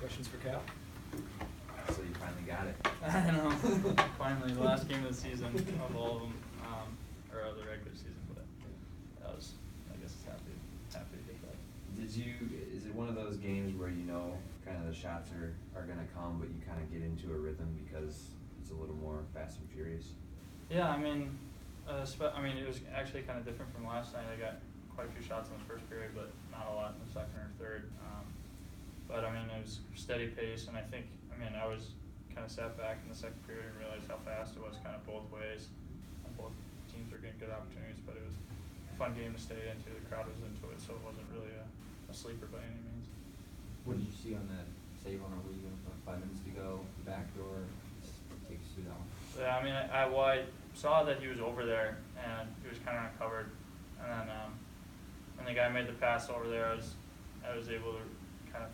questions for Cal? So you finally got it. I know. Finally, the last game of the season of all of them, or of the regular season, but that was, I guess, happy to get that. Is it one of those games where you know kind of the shots are gonna come, but you kind of get into a rhythm because it's a little more fast and furious? Yeah, I mean, it was actually kind of different from last night. I got quite a few shots in the first period, but not a lot in the second or third. But I mean, it was steady pace, and I think, I was kind of sat back in the second period and realized how fast it was kind of both ways. And both teams were getting good opportunities, but it was a fun game to stay into. The crowd was into it, so it wasn't really a sleeper by any means. What did you see on that save on our lead with 5 minutes to go, the back door? Just take us through that one. Yeah, I mean, I saw that he was over there, and he was kind of uncovered. And then when the guy made the pass over there, I was able to kind of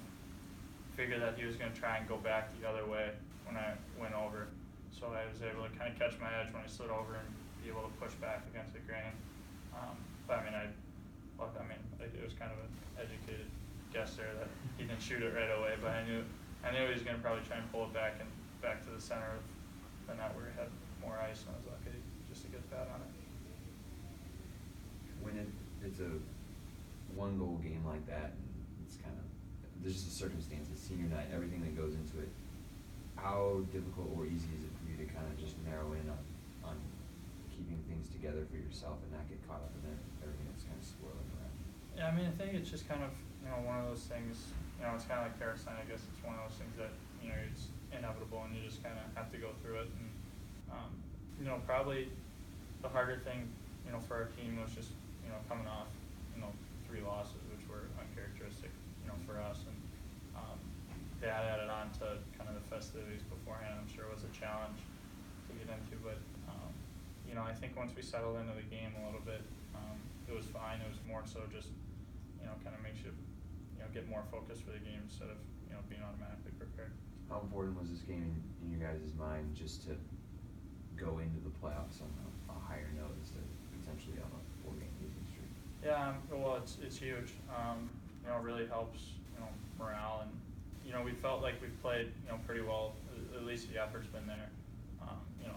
figure that he was going to try and go back the other way when I went over. So I was able to kind of catch my edge when I slid over and be able to push back against the grain. But it was kind of an educated guess there that he didn't shoot it right away. But I knew he was going to probably try and pull it back to the center of the net where he had more ice, and I was lucky just to get that on it. When it's a one-goal game like that, it's kind of, there's just the circumstances, senior night, everything that goes into it. How difficult or easy is it for you to kind of just narrow in on keeping things together for yourself and not get caught up in everything that's kind of swirling around? Yeah, I think it's just kind of, one of those things, it's kind of like Petersen. I guess it's one of those things that, it's inevitable and you just kind of have to go through it. And, probably the harder thing, for our team was just, coming off, 3 losses, which were uncharacteristic, for us. And that added on to kind of the festivities beforehand, I'm sure was a challenge to get into. But, I think once we settled into the game a little bit, it was fine. It was more so just, kind of makes you, get more focused for the game instead of, being automatically prepared. How important was this game in your guys' mind just to go into the playoffs on a higher note instead of potentially on a 4-game losing streak? Yeah, well, it's huge. It really helps, morale, and we felt like we've played, pretty well. At least the effort's been there.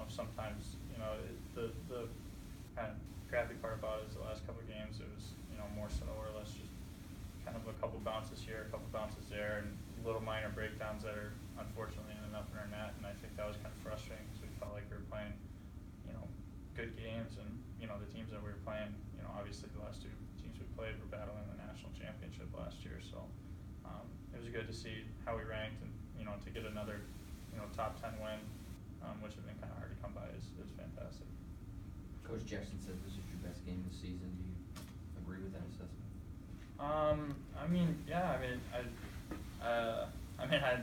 Sometimes, the kind of crappy part about it is the last couple of games, it was, more so or less just kind of a couple bounces here, a couple bounces there, and little minor breakdowns that are unfortunately ended up in our net. And I think that was kind of frustrating because we felt like we were playing, good games, and the teams that we were playing, obviously the last 2 teams we played were battling the national championship last year. So it was good to see how we ranked, and to get another top 10 win, which has been kind of hard to come by, is fantastic. Coach Jackson said this is your best game of the season. Do you agree with that assessment?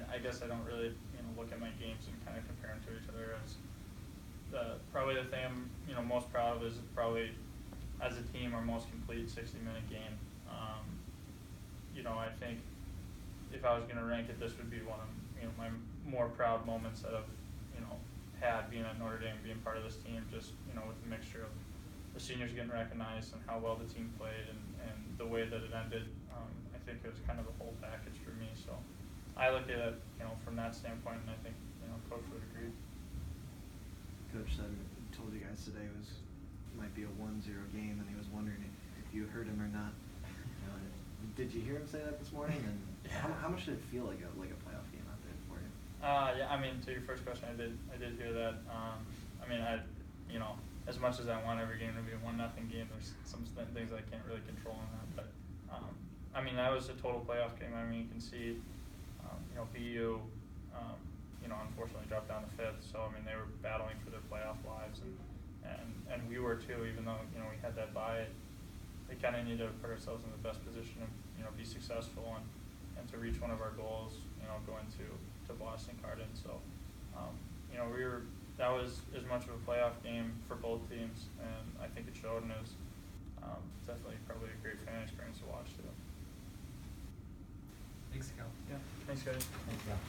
I guess I don't really look at my games and kind of compare them to each other. As probably the thing I'm most proud of is probably as a team our most complete 60-minute game. I think if I was going to rank it, this would be one of my more proud moments that I've had being at Notre Dame, being part of this team, just with the mixture of the seniors getting recognized and how well the team played and the way that it ended. I think it was kind of a whole package for me. So I look at it from that standpoint, and I think Coach would agree. Coach said, told you guys today might be a 1-0 game, and he was wondering if you heard him or not. Did you hear him say that this morning? And yeah. How much did it feel like a playoff game out there for you? To your first question, I did hear that. As much as I want every game to be a 1-0 game, there's some things I can't really control in that. But that was a total playoff game. You can see, BU, unfortunately dropped down to 5th. So they were battling for their playoff lives, and we were too. Even though we had that bye, we kind of needed to put ourselves in the best position to be successful and to reach one of our goals. Going to Boston Cardin. So that was as much of a playoff game for both teams, and I think it showed, and it was definitely probably a great fan experience to watch too. Thanks, Cal. Yeah, thanks guys. Thanks, Cal.